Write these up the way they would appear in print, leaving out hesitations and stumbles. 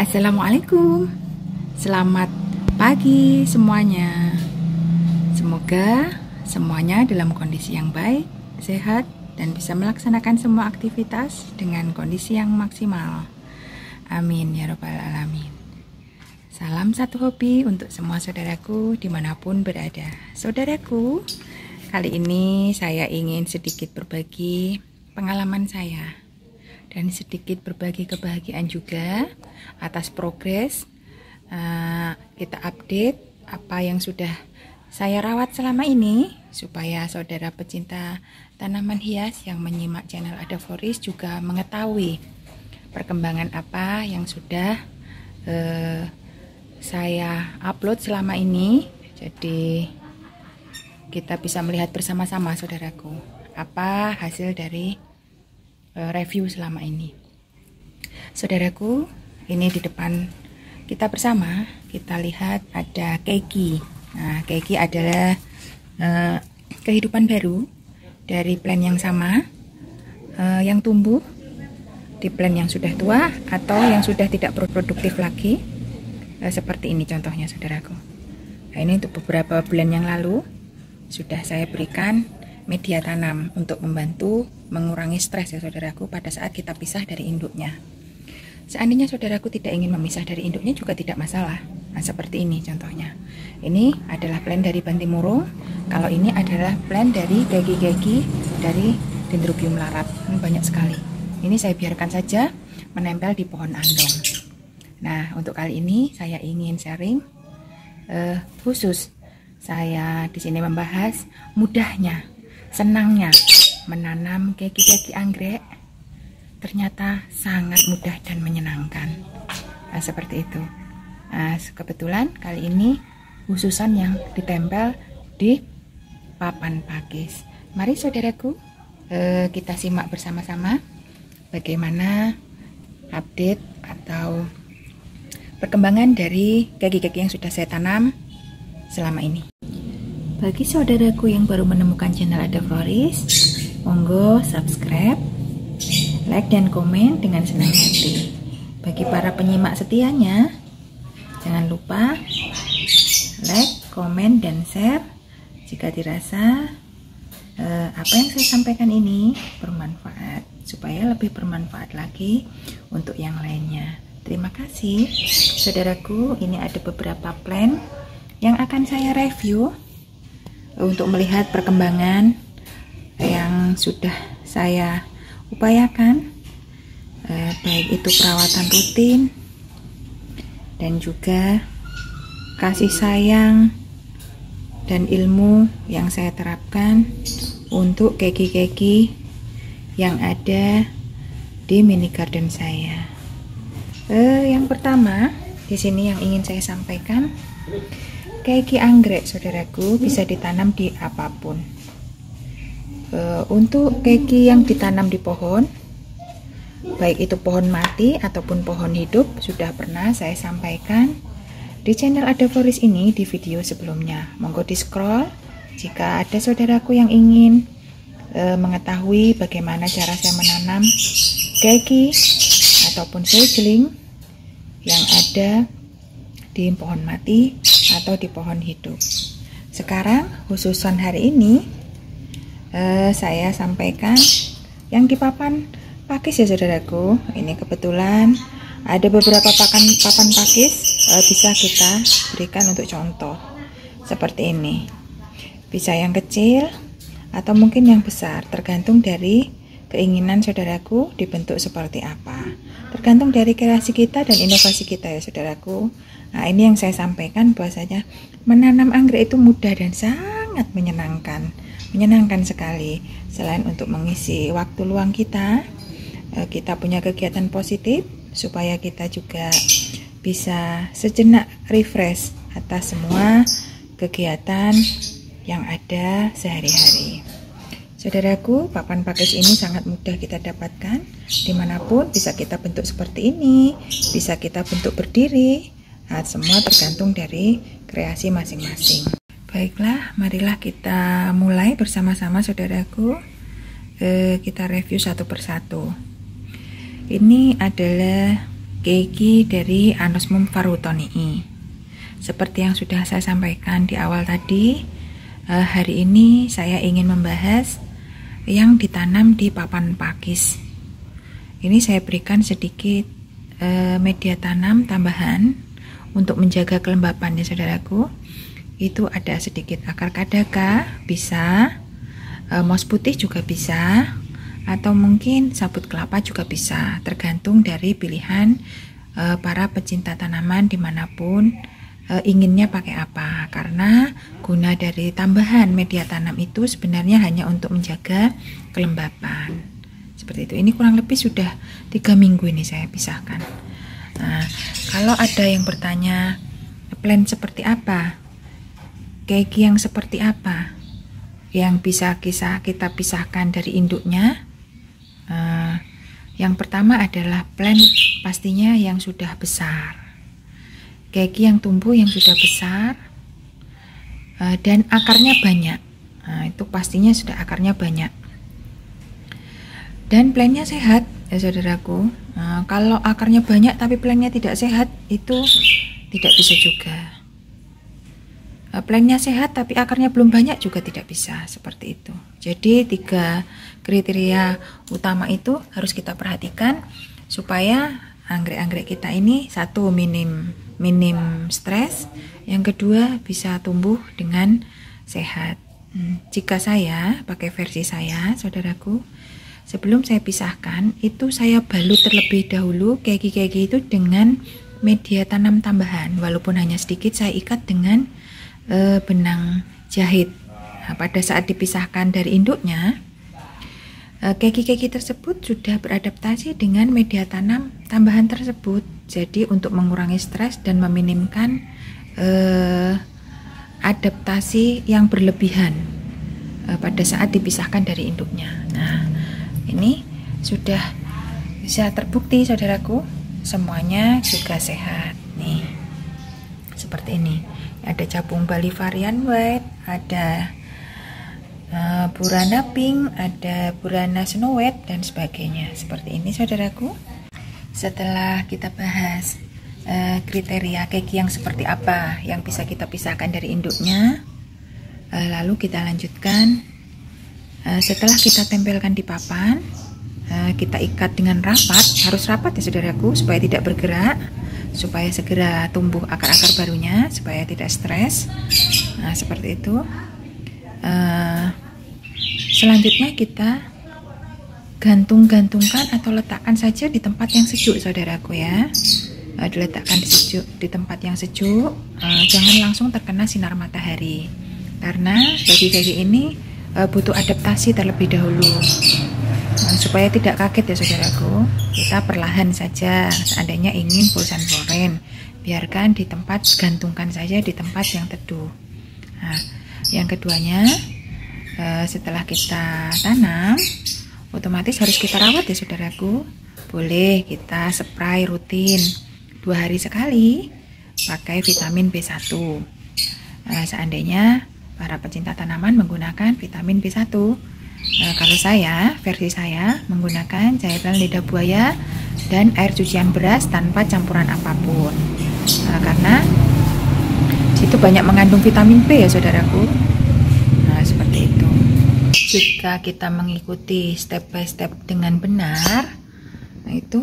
Assalamualaikum. Selamat pagi semuanya. Semoga semuanya dalam kondisi yang baik, sehat, dan bisa melaksanakan semua aktivitas dengan kondisi yang maksimal. Amin ya robbal alamin. Salam satu hobi untuk semua saudaraku dimanapun berada. Saudaraku, kali ini saya ingin sedikit berbagi pengalaman saya dan sedikit berbagi kebahagiaan juga atas progres kita update apa yang sudah saya rawat selama ini, supaya saudara pecinta tanaman hias yang menyimak channel Adavoris juga mengetahui perkembangan apa yang sudah saya upload selama ini. Jadi kita bisa melihat bersama-sama saudaraku apa hasil dari review selama ini. Saudaraku, ini di depan kita bersama, kita lihat ada Keiki. Nah, Keiki adalah kehidupan baru dari plant yang sama, yang tumbuh di plant yang sudah tua atau yang sudah tidak produktif lagi. Seperti ini contohnya saudaraku. Nah, ini untuk beberapa bulan yang lalu sudah saya berikan media tanam untuk membantu mengurangi stres ya saudaraku pada saat kita pisah dari induknya. Seandainya saudaraku tidak ingin memisah dari induknya juga tidak masalah. Nah, seperti ini contohnya. Ini adalah plant dari Bantimurung. Kalau ini adalah plant dari Keiki dari Dendrobium larat. Ini banyak sekali. Ini saya biarkan saja menempel di pohon andong. Nah, untuk kali ini saya ingin sharing khusus. Saya di sini membahas mudahnya, senangnya menanam Keiki anggrek. Ternyata sangat mudah dan menyenangkan. Nah, seperti itu. Nah, kebetulan kali ini khususan yang ditempel di papan pakis. Mari saudaraku, kita simak bersama-sama bagaimana update atau perkembangan dari Keiki yang sudah saya tanam selama ini. Bagi saudaraku yang baru menemukan channel Adavoris, monggo subscribe, like dan komen dengan senang hati. Bagi para penyimak setianya, jangan lupa like, komen, dan share jika dirasa apa yang saya sampaikan ini bermanfaat, supaya lebih bermanfaat lagi untuk yang lainnya. Terima kasih saudaraku. Ini ada beberapa plant yang akan saya review untuk melihat perkembangan yang sudah saya upayakan, baik itu perawatan rutin dan juga kasih sayang dan ilmu yang saya terapkan untuk Keiki yang ada di mini garden saya. Yang pertama di sini yang ingin saya sampaikan, Keiki anggrek saudaraku bisa ditanam di apapun. Untuk Keiki yang ditanam di pohon, baik itu pohon mati ataupun pohon hidup, sudah pernah saya sampaikan di channel Adavoris ini di video sebelumnya. Monggo di scroll jika ada saudaraku yang ingin mengetahui bagaimana cara saya menanam Keiki ataupun seedling yang ada di pohon mati atau di pohon hidup. Sekarang khususan hari ini saya sampaikan yang di papan pakis ya saudaraku. Ini kebetulan ada beberapa papan pakis bisa kita berikan untuk contoh seperti ini. Bisa yang kecil atau mungkin yang besar, tergantung dari keinginan saudaraku dibentuk seperti apa. Tergantung dari kreasi kita dan inovasi kita ya saudaraku. Nah, ini yang saya sampaikan bahwasanya menanam anggrek itu mudah dan sangat menyenangkan. Menyenangkan sekali. Selain untuk mengisi waktu luang kita, kita punya kegiatan positif supaya kita juga bisa sejenak refresh atas semua kegiatan yang ada sehari-hari. Saudaraku, papan pakis ini sangat mudah kita dapatkan dimanapun. Bisa kita bentuk seperti ini, bisa kita bentuk berdiri. Nah, semua tergantung dari kreasi masing-masing. Baiklah, marilah kita mulai bersama-sama saudaraku. Kita review satu persatu. Ini adalah keiki dari Anosmum farwuttonii. Seperti yang sudah saya sampaikan di awal tadi, hari ini saya ingin membahas yang ditanam di papan pakis. Ini saya berikan sedikit media tanam tambahan untuk menjaga kelembapan ya saudaraku. Itu ada sedikit akar kadaka, bisa, moss putih juga bisa, atau mungkin sabut kelapa juga bisa, tergantung dari pilihan para pecinta tanaman dimanapun inginnya pakai apa. Karena guna dari tambahan media tanam itu sebenarnya hanya untuk menjaga kelembapan seperti itu. Ini kurang lebih sudah 3 minggu ini saya pisahkan. Nah, kalau ada yang bertanya plant seperti apa, keiki yang seperti apa yang bisa kita pisahkan dari induknya, yang pertama adalah plant pastinya yang sudah besar, keiki yang tumbuh yang sudah besar dan akarnya banyak. Nah, itu pastinya sudah akarnya banyak dan plantnya sehat ya saudaraku. Kalau akarnya banyak tapi plantnya tidak sehat, itu tidak bisa juga. Plantnya sehat tapi akarnya belum banyak juga tidak bisa, seperti itu. Jadi 3 kriteria utama itu harus kita perhatikan supaya anggrek-anggrek kita ini, satu, minim stres, yang kedua bisa tumbuh dengan sehat. Jika saya pakai versi saya saudaraku, sebelum saya pisahkan itu saya balut terlebih dahulu keiki-keiki itu dengan media tanam tambahan, walaupun hanya sedikit. Saya ikat dengan benang jahit. Nah, pada saat dipisahkan dari induknya, keiki-keiki tersebut sudah beradaptasi dengan media tanam tambahan tersebut. Jadi untuk mengurangi stres dan meminimkan adaptasi yang berlebihan pada saat dipisahkan dari induknya. Nah, ini sudah bisa terbukti saudaraku, semuanya juga sehat nih, seperti ini. Ada capung Bali varian white, ada burana pink, ada burana snow white dan sebagainya, seperti ini saudaraku. Setelah kita bahas kriteria keiki yang seperti apa yang bisa kita pisahkan dari induknya, lalu kita lanjutkan. Setelah kita tempelkan di papan, kita ikat dengan rapat, harus rapat ya saudaraku, supaya tidak bergerak, supaya segera tumbuh akar-akar barunya, supaya tidak stres. Nah, seperti itu. Selanjutnya kita gantung-gantungkan atau letakkan saja di tempat yang sejuk saudaraku ya. Diletakkan di tempat yang sejuk, jangan langsung terkena sinar matahari, karena keiki-keiki ini butuh adaptasi terlebih dahulu. Supaya tidak kaget ya saudaraku, kita perlahan saja. Seandainya ingin pulsan-foren, biarkan di tempat, gantungkan saja di tempat yang teduh. Nah, yang keduanya, setelah kita tanam, otomatis harus kita rawat ya saudaraku. Boleh kita spray rutin 2 hari sekali pakai vitamin B1. Seandainya para pecinta tanaman menggunakan vitamin B1. Kalau saya, versi saya menggunakan cairan lidah buaya dan air cucian beras tanpa campuran apapun. Karena itu banyak mengandung vitamin B ya saudaraku. Nah, seperti itu. Jika kita mengikuti step by step dengan benar, nah itu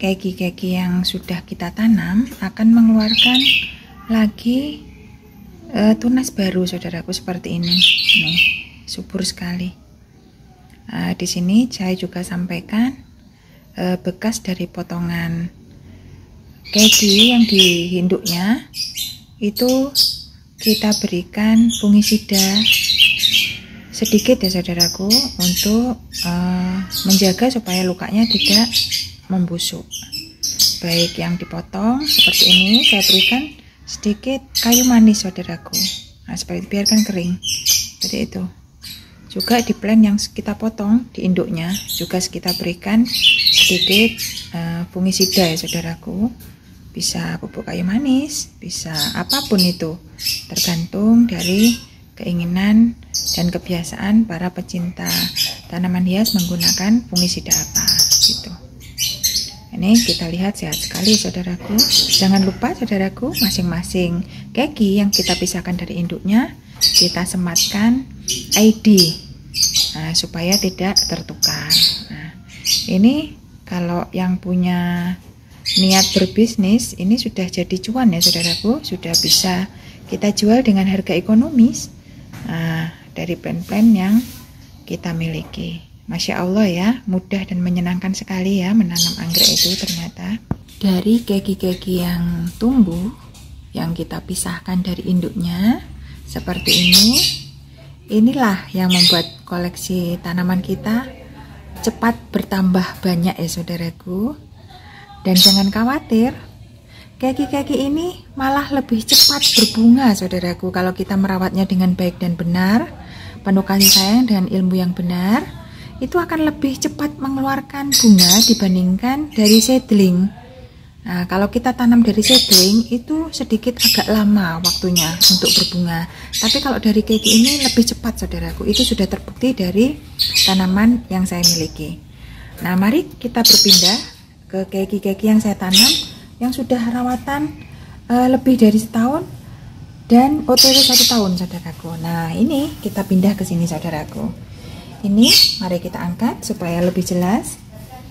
keiki-keiki yang sudah kita tanam akan mengeluarkan lagi tunas baru saudaraku, seperti ini. Nih, subur sekali. Di sini saya juga sampaikan bekas dari potongan keiki yang di induknya itu kita berikan fungisida sedikit ya saudaraku, untuk menjaga supaya lukanya tidak membusuk. Baik yang dipotong seperti ini, saya berikan sedikit kayu manis saudaraku. Nah, seperti biarkan kering seperti itu. Juga di plant yang kita potong di induknya juga kita berikan sedikit fungisida ya saudaraku. Bisa pupuk kayu manis, bisa apapun itu, tergantung dari keinginan dan kebiasaan para pecinta tanaman hias menggunakan fungisida apa gitu. Ini kita lihat sehat sekali saudaraku. Jangan lupa saudaraku, masing-masing keki yang kita pisahkan dari induknya kita sematkan ID, nah, supaya tidak tertukar. Nah, ini kalau yang punya niat berbisnis, ini sudah jadi cuan ya saudaraku, sudah bisa kita jual dengan harga ekonomis, nah, dari plan-plan yang kita miliki. Masya Allah ya, mudah dan menyenangkan sekali ya menanam anggrek itu ternyata. Dari keki-keki yang tumbuh, yang kita pisahkan dari induknya, seperti ini, inilah yang membuat koleksi tanaman kita cepat bertambah banyak ya saudaraku. Dan jangan khawatir, keki-keki ini malah lebih cepat berbunga saudaraku kalau kita merawatnya dengan baik dan benar, penuh kasih sayang dengan ilmu yang benar. Itu akan lebih cepat mengeluarkan bunga dibandingkan dari seedling. Nah, kalau kita tanam dari seedling itu sedikit agak lama waktunya untuk berbunga. Tapi kalau dari keki ini lebih cepat saudaraku. Itu sudah terbukti dari tanaman yang saya miliki. Nah, mari kita berpindah ke keki-keki yang saya tanam yang sudah rawatan lebih dari setahun dan OTW 1 tahun saudaraku. Nah, ini kita pindah ke sini saudaraku. Ini mari kita angkat supaya lebih jelas.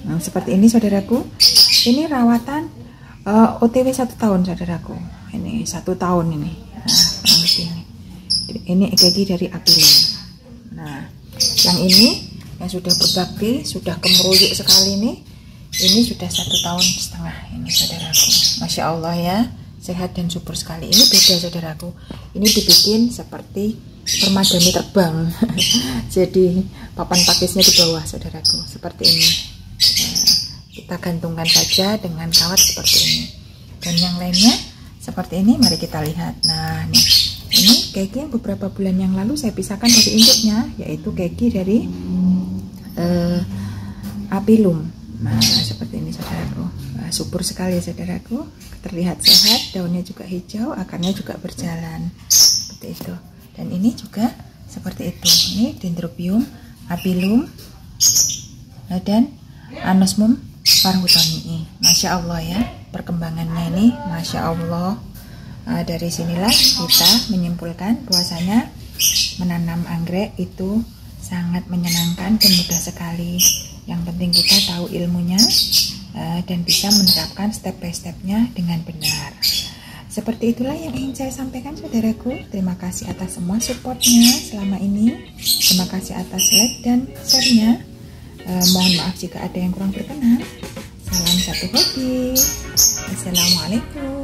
Nah, seperti ini saudaraku. Ini rawatan OTW 1 tahun saudaraku. Ini 1 tahun ini. Nah, ini. Ini keki dari Apilum. Nah, yang ini yang sudah berbakti, sudah kemeruyuk sekali ini sudah 1,5 tahun ini saudaraku. Masya Allah ya, sehat dan subur sekali. Ini beda saudaraku. Ini dibikin seperti permadani terbang. Jadi papan pakisnya di bawah saudaraku, seperti ini. Nah, kita gantungkan saja dengan kawat seperti ini. Dan yang lainnya seperti ini, mari kita lihat. Nah, nih, ini keki yang beberapa bulan yang lalu saya pisahkan dari induknya, yaitu keki dari Apilum. Nah, seperti ini saudaraku. Nah, subur sekali saudaraku, terlihat sehat, daunnya juga hijau, akarnya juga berjalan seperti itu. Dan ini juga seperti itu. Ini Dendrobium Apilum dan Anosmum farhutanii. Masya Allah ya, perkembangannya ini Masya Allah. Dari sinilah kita menyimpulkan bahwasanya menanam anggrek itu sangat menyenangkan dan mudah sekali. Yang penting kita tahu ilmunya dan bisa menerapkan step by stepnya dengan benar. Seperti itulah yang ingin saya sampaikan saudaraku. Terima kasih atas semua supportnya selama ini. Terima kasih atas like dan share-nya. Mohon maaf jika ada yang kurang berkenan. Salam satu hobi. Assalamualaikum.